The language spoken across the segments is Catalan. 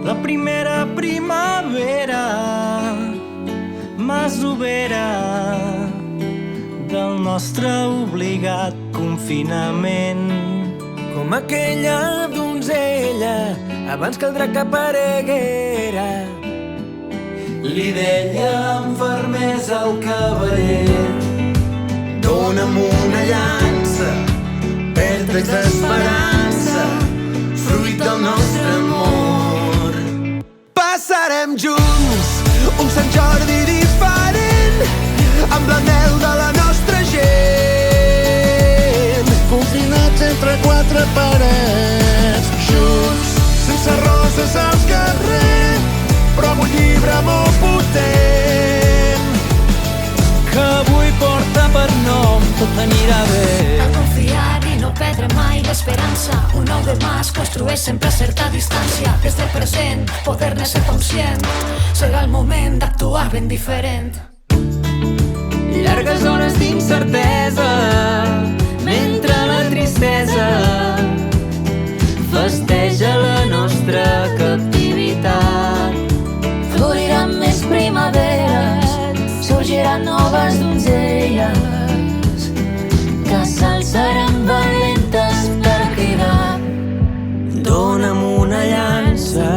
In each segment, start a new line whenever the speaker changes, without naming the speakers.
La primera primavera masovera del nostre obligat confinament.
Com aquella donzella abans que el drac apareguera.
Li deia amb fermesa al cavaller:
Dóna'm una llança, vèrtex d'esperança, fruit del nostre amor. Passarem junts un Sant Jordi diferent, amb l'anhel de la nostra gent. Confinats entre quatre parets, junts, sense roses al carrer, però amb un llibre molt potent
que avui porta per nom Tot anirà bé.
A confiar i no perdre mai l'esperança. Un nou demà es construeix sempre a certa distància. Des del present, poder-ne ser conscient. Serà el moment d'actuar ben diferent.
Llargues hores d'incertesa, mentre la tristesa festeja la nostra captivitat.
Floriran més primaveres, sorgiran noves donzelles que s'alçaran valentes per cridar.
Dóna'm una llança,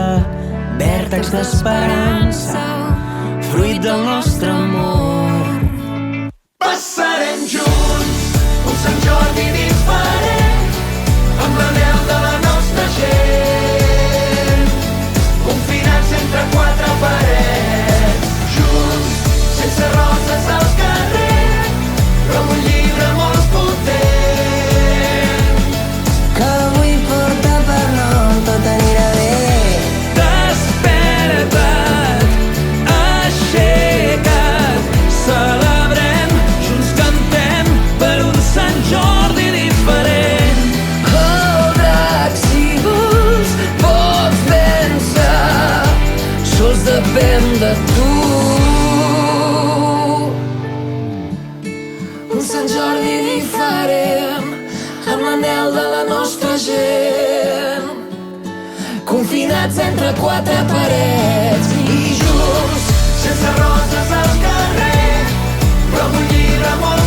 vèrtex d'esperança, fruit del nostre amor.
Passarem junts un Sant Jordi diferent, amb l'anhel de la nostra gent. Confinats entre quatre parets, junts, sense roses al carrer, però amb un llibre molt potent que avui porta per nom Tot anirà bé.
Desperta't, aixeca't, celebrem, junts cantem per un Sant Jordi diferent.
Oh, drac, si vols, pots vèncer, sols depèn de tu. Un Sant Jordi diferent, amb l'anhel de la nostra gent. Confinats entre quatre parets i junts, sense roses al carrer, però amb un llibre molt